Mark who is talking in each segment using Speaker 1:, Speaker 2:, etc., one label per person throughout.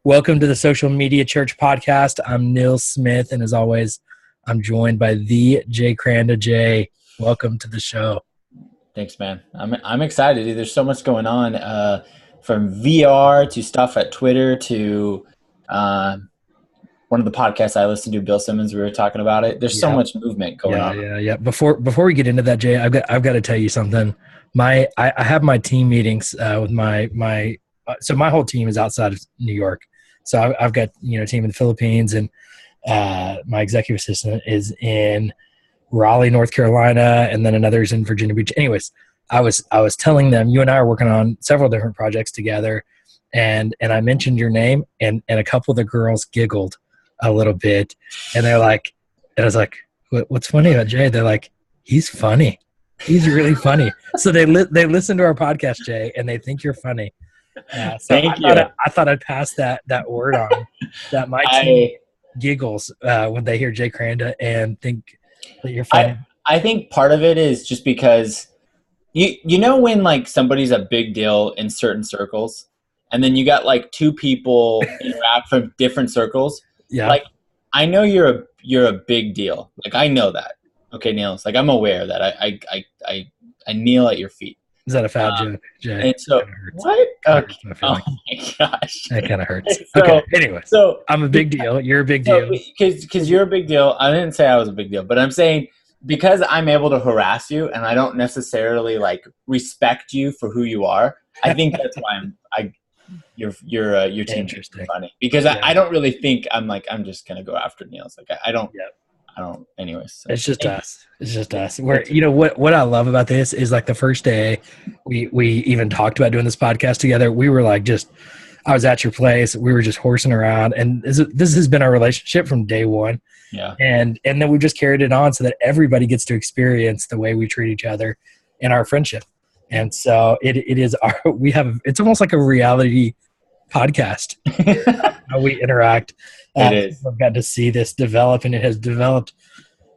Speaker 1: Welcome to the Social Media Church podcast. I'm Neil Smith, and as always, I'm joined by the Jay Cranda. Jay, welcome to the show.
Speaker 2: Thanks, man. I'm excited. There's so much going on, from VR to stuff at Twitter to one of the podcasts I listened to, Bill Simmons. We were talking about it. There's so much movement going on.
Speaker 1: Yeah. Before we get into that, Jay, I've got to tell you something. I have my team meetings with my so my whole team is outside of New York. So I've got a team in the Philippines, and my executive assistant is in Raleigh, North Carolina, and then another's in Virginia Beach. Anyways, I was telling them, you and I are working on several different projects together, and I mentioned your name, and a couple of the girls giggled a little bit, and they're like, and I was like, what's funny about Jay? They're like, he's funny. He's really funny. So they listen to our podcast, Jay, and they think you're funny. So
Speaker 2: Thank you.
Speaker 1: I thought I'd pass that word on, that my team giggles when they hear Jay Cranda and think that you're funny.
Speaker 2: I think part of it is just because you know when like somebody's a big deal in certain circles, and then you got like two people interact from different circles.
Speaker 1: Yeah.
Speaker 2: Like I know you're a big deal. Like I know that. Okay, Neil. It's like I'm aware that I kneel at your feet.
Speaker 1: Is that a fat joke, Jay?
Speaker 2: And so what? Okay. Oh
Speaker 1: like
Speaker 2: my gosh,
Speaker 1: that kind of hurts.
Speaker 2: So,
Speaker 1: okay. Anyway,
Speaker 2: so
Speaker 1: I'm a big deal. You're a big deal.
Speaker 2: Because you're a big deal. I didn't say I was a big deal, but I'm saying because I'm able to harass you and I don't necessarily like respect you for who you are. I think that's why your team is funny, because I don't really think I'm just gonna go after Neil's. Like I don't.
Speaker 1: Yep.
Speaker 2: I don't. Anyways, so.
Speaker 1: It's just us. It's just us. Where what I love about this is like the first day we even talked about doing this podcast together. We were like I was at your place. We were just horsing around, and this has been our relationship from day one.
Speaker 2: Yeah.
Speaker 1: And then we just carried it on so that everybody gets to experience the way we treat each other in our friendship. And so it is it's almost like a reality podcast. How we interact.
Speaker 2: It is.
Speaker 1: I've got to see this develop, and it has developed.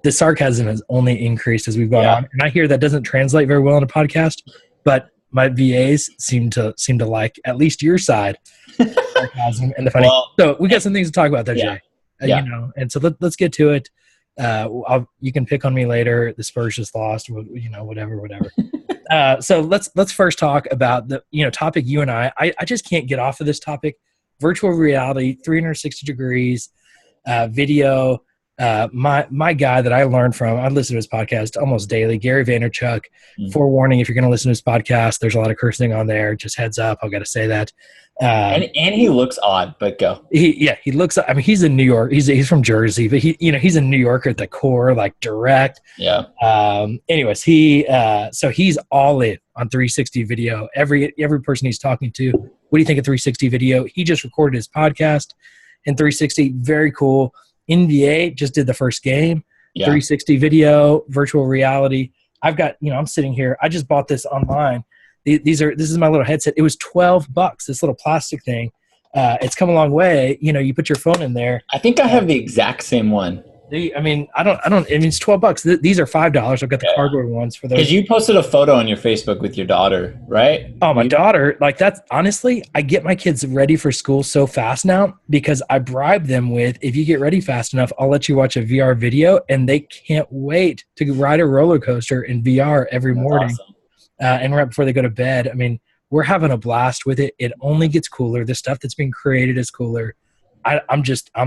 Speaker 1: The sarcasm has only increased as we've gone on, and I hear that doesn't translate very well in a podcast. But my VAs seem to like at least your side, sarcasm and the funny.
Speaker 2: Well,
Speaker 1: so we got some things to talk about there, Jay.
Speaker 2: Yeah.
Speaker 1: And so let's get to it. You can pick on me later. The Spurs just lost. Whatever. So let's first talk about the topic you and I just can't get off of this topic. Virtual reality, 360 degrees, video. My guy that I learned from, I listen to his podcast almost daily, Gary Vaynerchuk. Forewarning, if you're going to listen to his podcast, there's a lot of cursing on there. Just heads up, I've got to say that.
Speaker 2: And he looks odd, but go.
Speaker 1: He looks. I mean, he's in New York. He's from Jersey, but he's a New Yorker at the core, like direct.
Speaker 2: Yeah.
Speaker 1: Anyways, so he's all in on 360 video. Every person he's talking to, what do you think of 360 video? He just recorded his podcast in 360. Very cool. NBA just did the first game. Yeah. 360 video, virtual reality. I've got, I'm sitting here. I just bought this online. This is my little headset. It was $12. This little plastic thing. It's come a long way. You put your phone in there.
Speaker 2: I think I have the exact same one.
Speaker 1: It's $12. These are $5. I've got the cardboard ones for those.
Speaker 2: Because you posted a photo on your Facebook with your daughter, right?
Speaker 1: Oh, my daughter. Like that's honestly, I get my kids ready for school so fast now because I bribe them with, if you get ready fast enough, I'll let you watch a VR video, and they can't wait to ride a roller coaster in VR every morning.
Speaker 2: Awesome.
Speaker 1: And right before they go to bed. I mean, we're having a blast with it. It only gets cooler. The stuff that's being created is cooler. I'm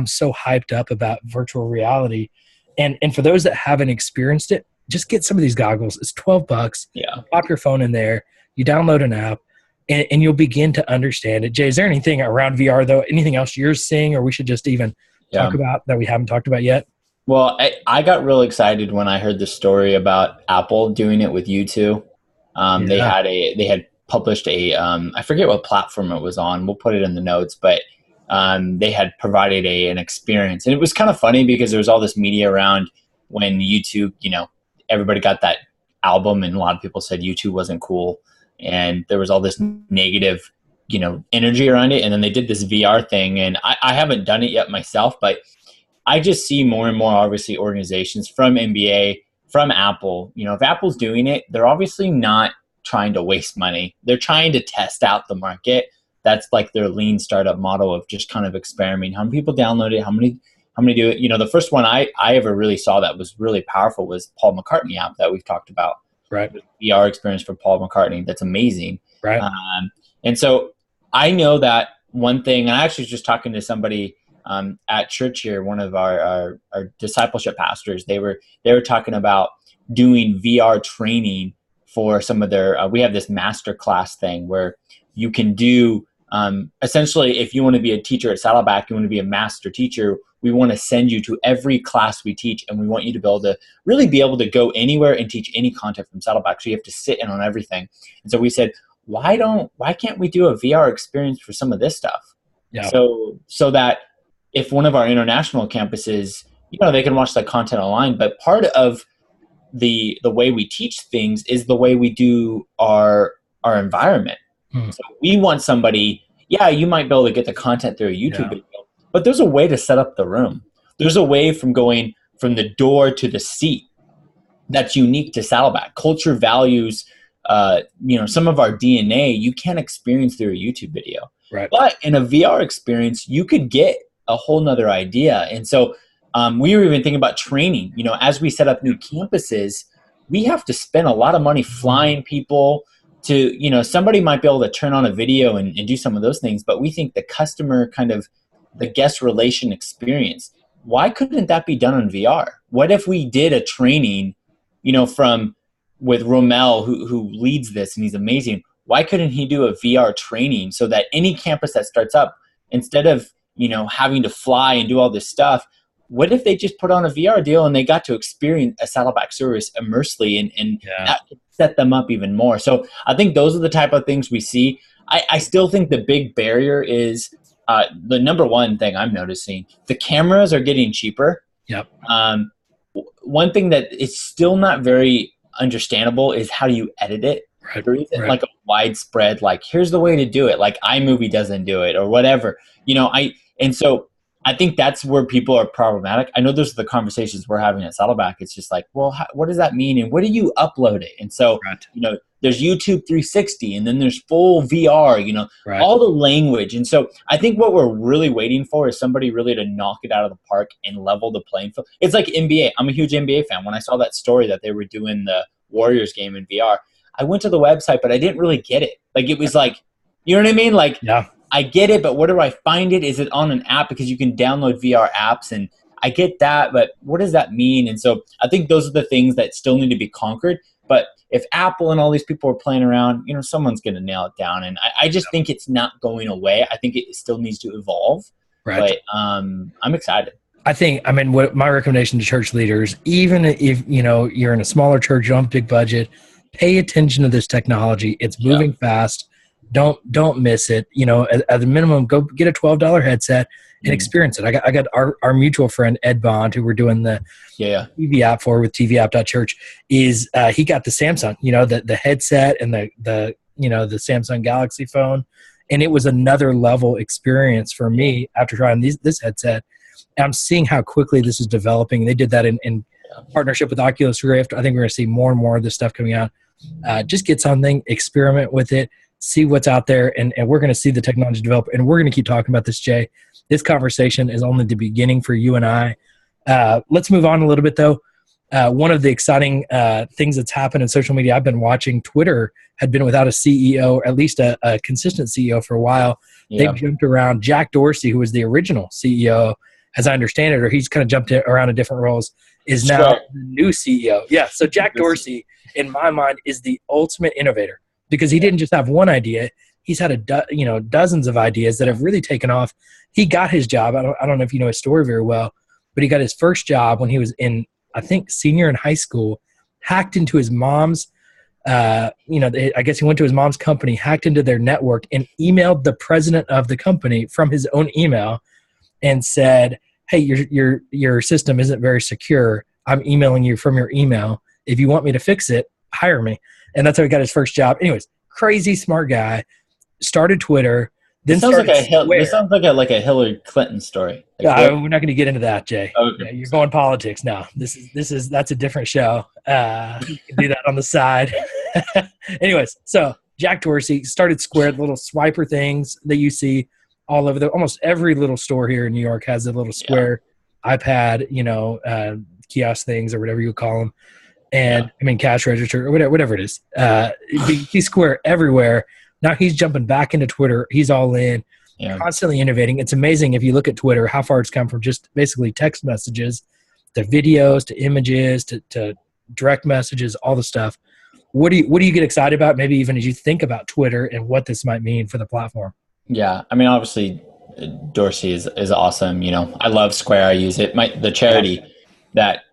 Speaker 1: so hyped up about virtual reality. And for those that haven't experienced it, just get some of these goggles. It's $12.
Speaker 2: Yeah.
Speaker 1: Pop your phone in there. You download an app, and you'll begin to understand it. Jay, is there anything around VR, though? Anything else you're seeing, or we should just even talk about that we haven't talked about yet?
Speaker 2: Well, I got real excited when I heard the story about Apple doing it with U2. They had published I forget what platform it was on. We'll put it in the notes, but they had provided an experience, and it was kind of funny because there was all this media around when U2, everybody got that album, and a lot of people said U2 wasn't cool, and there was all this negative, energy around it. And then they did this VR thing, and I haven't done it yet myself, but I just see more and more, obviously, organizations from NBA, from Apple. If Apple's doing it, they're obviously not trying to waste money. They're trying to test out the market. that's like their lean startup model of just kind of experimenting. How many people download it? How many do it? The first one I ever really saw that was really powerful was Paul McCartney app that we've talked about.
Speaker 1: Right.
Speaker 2: VR experience for Paul McCartney. That's amazing.
Speaker 1: Right.
Speaker 2: And so I know that one thing, and I actually was just talking to somebody at church here, one of our discipleship pastors. They were talking about doing VR training for some of their, we have this master class thing where you can do, essentially, if you want to be a teacher at Saddleback, you want to be a master teacher, we want to send you to every class we teach, and we want you to be able to go anywhere and teach any content from Saddleback. So you have to sit in on everything. And so we said, why can't we do a VR experience for some of this stuff?
Speaker 1: Yeah.
Speaker 2: So that if one of our international campuses, they can watch that content online, but part of the way we teach things is the way we do our environment. So we want somebody, you might be able to get the content through a YouTube video, but there's a way to set up the room. There's a way from going from the door to the seat that's unique to Saddleback. Culture, values, some of our DNA you can't experience through a YouTube video.
Speaker 1: Right.
Speaker 2: But in a VR experience, you could get a whole nother idea. And so we were even thinking about training. As we set up new campuses, we have to spend a lot of money flying people to, somebody might be able to turn on a video and do some of those things, but we think the customer kind of the guest relation experience, why couldn't that be done in VR? What if we did a training, with Romel, who leads this, and he's amazing. Why couldn't he do a VR training so that any campus that starts up, instead of, having to fly and do all this stuff, what if they just put on a VR deal and they got to experience a Saddleback service immersely and that could set them up even more? So I think those are the type of things we see. I still think the big barrier is the number one thing I'm noticing, the cameras are getting cheaper.
Speaker 1: Yep.
Speaker 2: One thing that is still not very understandable is how do you edit it?
Speaker 1: Right.
Speaker 2: There isn't like a widespread, like, here's the way to do it. Like iMovie doesn't do it or whatever, and so I think that's where people are problematic. I know those are the conversations we're having at Saddleback. It's just like, well, what does that mean? And where do you upload it? And so, there's YouTube 360 and then there's full VR, all the language. And so I think what we're really waiting for is somebody really to knock it out of the park and level the playing field. It's like NBA. I'm a huge NBA fan. When I saw that story that they were doing the Warriors game in VR, I went to the website, but I didn't really get it. Like, it was like, you know what I mean? Like, I get it, but where do I find it? Is it on an app? Because you can download VR apps, and I get that, but what does that mean? And so I think those are the things that still need to be conquered. But if Apple and all these people are playing around, someone's going to nail it down. And I just think it's not going away. I think it still needs to evolve. Right. But I'm excited.
Speaker 1: What my recommendation to church leaders, even if, you're in a smaller church, you don't have a big budget, pay attention to this technology. It's moving fast. Don't miss it. At the minimum, go get a $12 headset and experience it. I got our mutual friend Ed Bond, who we're doing the TV app for with tvapp.church, is he got the Samsung, the headset and the Samsung Galaxy phone, and it was another level experience for me after trying this headset. And I'm seeing how quickly this is developing. They did that in partnership with Oculus Rift. I think we're going to see more and more of this stuff coming out. Just get something, experiment with it, see what's out there, and we're going to see the technology develop, and we're going to keep talking about this, Jay. This conversation is only the beginning for you and I. Let's move on a little bit, though. One of the exciting things that's happened in social media, I've been watching, Twitter had been without a CEO, or at least a consistent CEO for a while. They've jumped around. Jack Dorsey, who was the original CEO, as I understand it, or he's kind of jumped around in different roles, is now the new CEO. Yeah, so Jack Dorsey, in my mind, is the ultimate innovator, because he didn't just have one idea. He's had dozens of ideas that have really taken off. He got his job. I don't know if you know his story very well, but he got his first job when he was in, I think, senior in high school, hacked into his mom's, I guess he went to his mom's company, hacked into their network, and emailed the president of the company from his own email and said, hey, your system isn't very secure. I'm emailing you from your email. If you want me to fix it, hire me. And that's how he got his first job. Anyways, crazy smart guy, started Twitter. Then
Speaker 2: this sounds like a Hillary Clinton story.
Speaker 1: We're not going to get into that, Jay.
Speaker 2: Okay.
Speaker 1: Yeah, you're going politics now. That's a different show. You can do that on the side. Anyways, so Jack Dorsey started Square, the little swiper things that you see all over almost every little store here in New York has a little Square iPad, kiosk things or whatever you call them. And I mean, cash register or whatever it is. He's Square everywhere. Now he's jumping back into Twitter. He's all in, constantly innovating. It's amazing if you look at Twitter, how far it's come from just basically text messages to videos, to images, to direct messages, all the stuff. What do you get excited about, maybe even as you think about Twitter and what this might mean for the platform?
Speaker 2: Yeah, I mean, obviously, Dorsey is awesome. I love Square. I use it. The charity that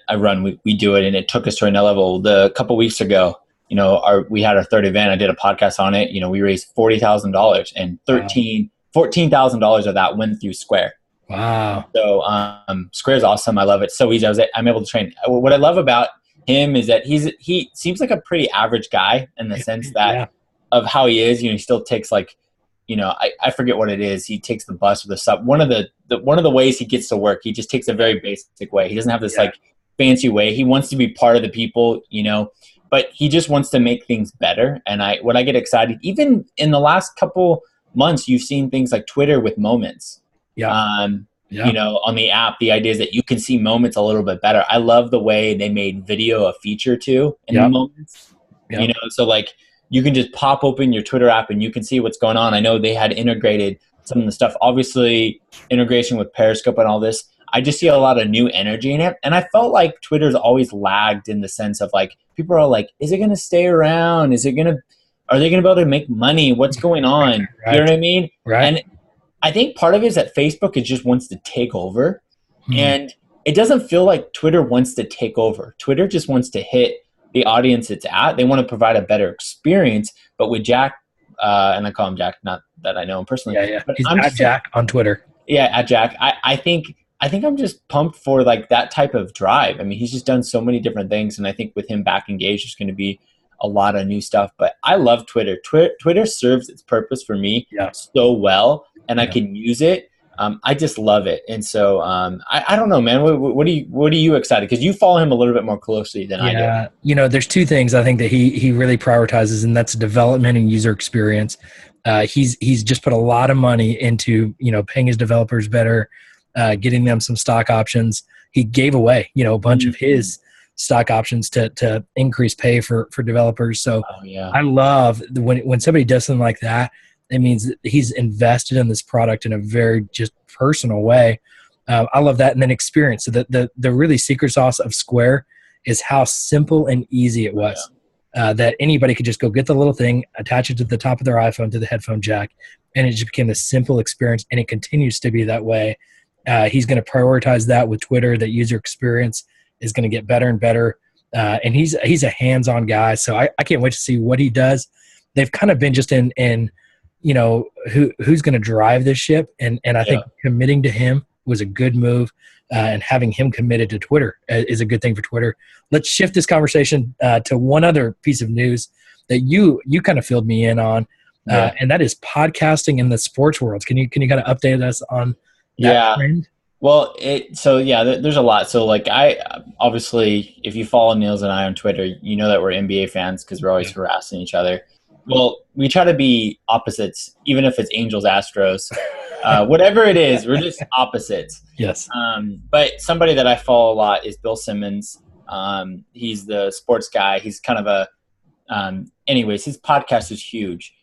Speaker 2: I run, we do it, and it took us to another level. A couple weeks ago, we had our third event. I did a podcast on it. We raised $40,000, and $14,000 of that went through Square.
Speaker 1: Wow.
Speaker 2: So Square is awesome. I love it. So easy. I'm able to train. What I love about him is that he seems like a pretty average guy in the sense that of how he is. He still takes I forget what it is. He takes the bus or the sub. One of the ways he gets to work, he just takes a very basic way. He doesn't have this fancy way. He wants to be part of the people, but he just wants to make things better. And when I get excited, even in the last couple months, you've seen things like Twitter with moments. On the app, the idea is that you can see moments a little bit better. I love the way they made video a feature too in the moments. So you can just pop open your Twitter app and you can see what's going on. I know they had integrated some of the stuff, obviously integration with Periscope and all this. I just see a lot of new energy in it. And I felt like Twitter's always lagged in the sense of people are like, is it going to stay around? Are they going to be able to make money? What's going on? Right. You know what I mean?
Speaker 1: Right.
Speaker 2: And I think part of it is that Facebook just wants to take over. And it doesn't feel like Twitter wants to take over. Twitter just wants to hit the audience it's at. They want to provide a better experience. But with Jack, and I call him Jack, not that I know him personally.
Speaker 1: Yeah. He's at Jack on Twitter.
Speaker 2: Yeah, at Jack. I think I'm just pumped for that type of drive. I mean, he's just done so many different things. And I think with him back engaged, there's going to be a lot of new stuff. But I love Twitter. Twitter serves its purpose for me so well. And I can use it. I just love it. And so I don't know, man. What are you excited? Because you follow him a little bit more closely than I do.
Speaker 1: There's two things I think that he really prioritizes, and that's development and user experience. He's just put a lot of money into paying his developers better, getting them some stock options. He gave away a bunch of his stock options to increase pay for developers. So I love when somebody does something like that. It means that he's invested in this product in a very just personal way. I love that. And then experience. So the really secret sauce of Square is how simple and easy it was. That anybody could just go get the little thing, attach it to the top of their iPhone to the headphone jack, and it just became this simple experience, and it continues to be that way. He's going to prioritize that with Twitter. That user experience is going to get better and better. And he's a hands-on guy, so I can't wait to see what he does. They've kind of been just in who's going to drive this ship, and I think committing to him was a good move, and having him committed to Twitter is a good thing for Twitter. Let's shift this conversation to one other piece of news that you kind of filled me in on, and that is podcasting in the sports world. Can you kind of update us on that trend?
Speaker 2: Well, there's a lot. So I obviously, if you follow Niels and I on Twitter, you know that we're NBA fans because we're always harassing each other. Well, we try to be opposites, even if it's Angels, Astros, whatever it is, we're just opposites.
Speaker 1: Yes.
Speaker 2: But somebody that I follow a lot is Bill Simmons. He's the sports guy. He's kind of anyways, his podcast is huge.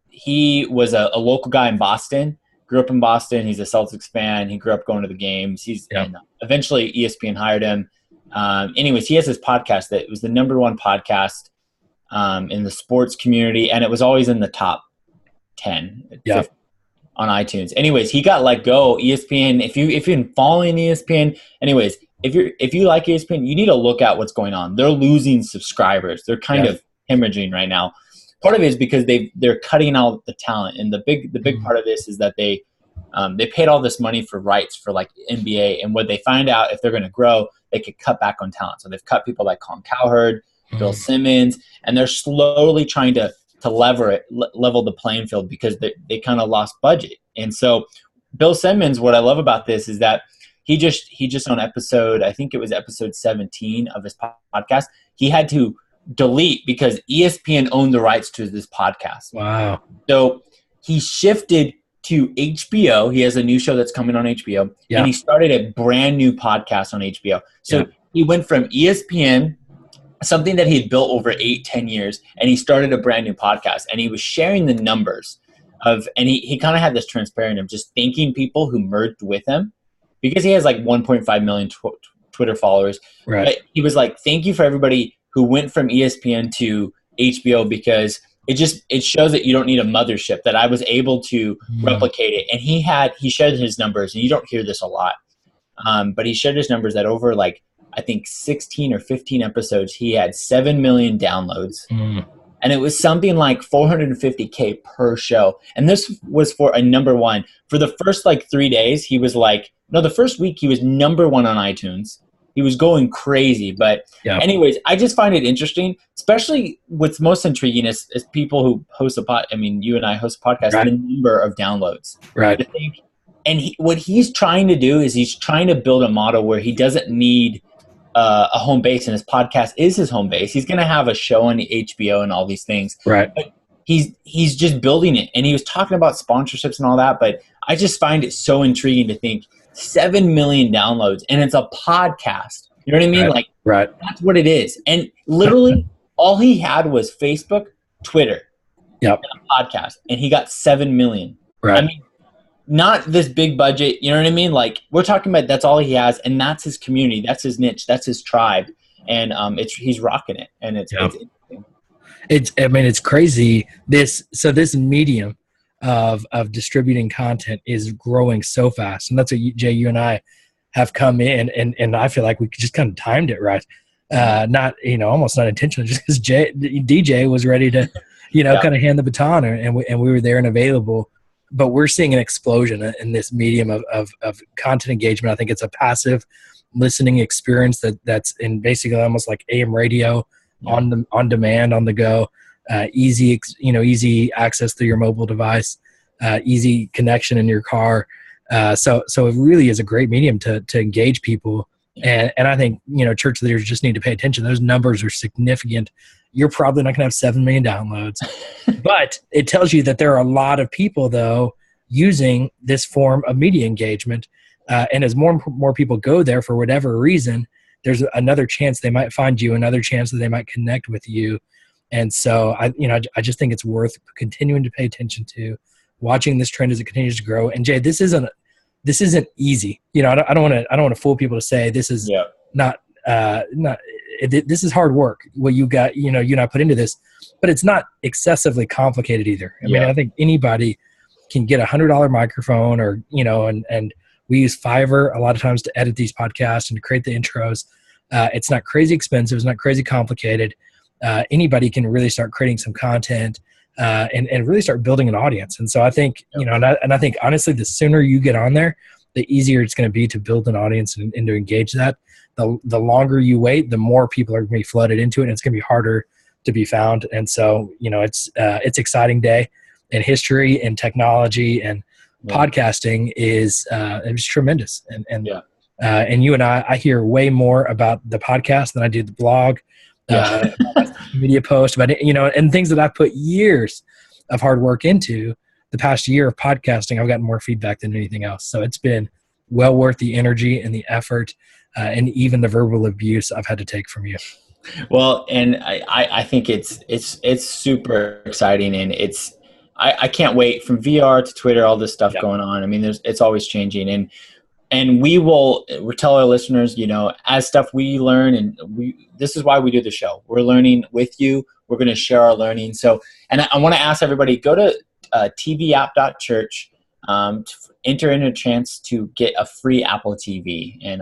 Speaker 2: He was a local guy in Boston, grew up in Boston. He's a Celtics fan. He grew up going to the games. And eventually ESPN hired him. Anyways, he has his podcast that was the #1 podcast in the sports community, and it was always in the top 10 on iTunes. Anyways, he got let go. ESPN, if you've been following ESPN, anyways, if you like ESPN, you need to look at what's going on. They're losing subscribers. They're kind of hemorrhaging right now. Part of it is because they're cutting out the talent, and the big part of this is that they paid all this money for rights for NBA, and what they find out, if they're going to grow, they could cut back on talent. So they've cut people like Colin Cowherd, Bill Simmons, and they're slowly trying to level the playing field because they kind of lost budget. And so Bill Simmons, what I love about this is that he just on episode, I think it was episode 17 of his podcast, he had to delete because ESPN owned the rights to this podcast.
Speaker 1: Wow.
Speaker 2: So he shifted to HBO. He has a new show that's coming on HBO, and he started a brand new podcast on HBO. So he went from ESPN, something that he had built over 8-10 years, and he started a brand new podcast, and he was sharing the numbers of, and he kind of had this transparent of just thanking people who merged with him, because he has like 1.5 million Twitter followers.
Speaker 1: Right.
Speaker 2: But he was like, thank you for everybody who went from ESPN to HBO, because it shows that you don't need a mothership, that I was able to replicate it. And he shared his numbers, and you don't hear this a lot. But he shared his numbers that over like, I think 16 or 15 episodes, he had 7 million downloads. And it was something like 450K per show. And this was for a number one. For the first like 3 days, he was like, no, the first week he was number one on iTunes. He was going crazy. But anyways, I just find it interesting, especially what's most intriguing is people who host you and I host a podcast, the number of downloads.
Speaker 1: Right.
Speaker 2: And what he's trying to do is he's trying to build a model where he doesn't need a home base, and his podcast is his home base. He's going to have a show on the HBO and all these things.
Speaker 1: Right.
Speaker 2: But he's just building it. And he was talking about sponsorships and all that, but I just find it so intriguing to think 7 million downloads, and it's a podcast. You know what I mean?
Speaker 1: Right.
Speaker 2: That's what it is. And literally all he had was Facebook, Twitter, and a podcast, and he got 7 million.
Speaker 1: Right.
Speaker 2: I mean, not this big budget, you know what I mean? Like, we're talking about that's all he has, and that's his community, that's his niche, that's his tribe, and he's rocking it, and it's interesting.
Speaker 1: It's crazy. This medium of distributing content is growing so fast, and that's what Jay, you and I have come in, and I feel like we just kind of timed it right. Not almost not intentionally, just because DJ was ready to kind of hand the baton, and we were there and available. But we're seeing an explosion in this medium of content engagement. I think it's a passive listening experience that's in basically almost like AM radio, on demand, on the go, easy access through your mobile device, easy connection in your car. So it really is a great medium to engage people. And I think, church leaders just need to pay attention. Those numbers are significant. You're probably not going to have 7 million downloads, but it tells you that there are a lot of people, though, using this form of media engagement. And as more people go there for whatever reason, there's another chance they might find you, another chance that they might connect with you. And so I just think it's worth continuing to pay attention to, watching this trend as it continues to grow. And Jay, this isn't easy. I don't want to fool people to say this is not this is hard work. What you got, you and I put into this, but it's not excessively complicated either. I mean, I think anybody can get $100 microphone, or and we use Fiverr a lot of times to edit these podcasts and to create the intros. It's not crazy expensive. It's not crazy complicated. Anybody can really start creating some content and really start building an audience. And so I think, and I think honestly, the sooner you get on there, the easier it's going to be to build an audience and to engage that. The longer you wait, the more people are going to be flooded into it, and it's going to be harder to be found. And so, it's exciting day in history and technology, and podcasting is tremendous. And you and I hear way more about the podcast than I do the blog, media post about and things that I've put years of hard work into. The past year of podcasting, I've gotten more feedback than anything else. So it's been well worth the energy and the effort, and even the verbal abuse I've had to take from you.
Speaker 2: Well, and I think it's super exciting, and I can't wait, from VR to Twitter, all this stuff going on. I mean, it's always changing, and we'll tell our listeners, as stuff we learn, and this is why we do the show. We're learning with you. We're going to share our learning. So, and I want to ask everybody, go to tvapp.church, enter in a chance to get a free Apple TV. And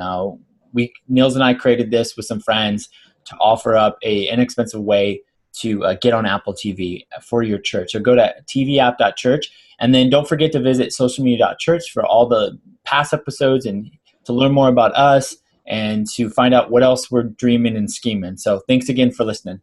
Speaker 2: Niels and I created this with some friends to offer up an inexpensive way to get on Apple TV for your church. So go to tvapp.church, and then don't forget to visit socialmedia.church for all the past episodes, and to learn more about us, and to find out what else we're dreaming and scheming. So thanks again for listening.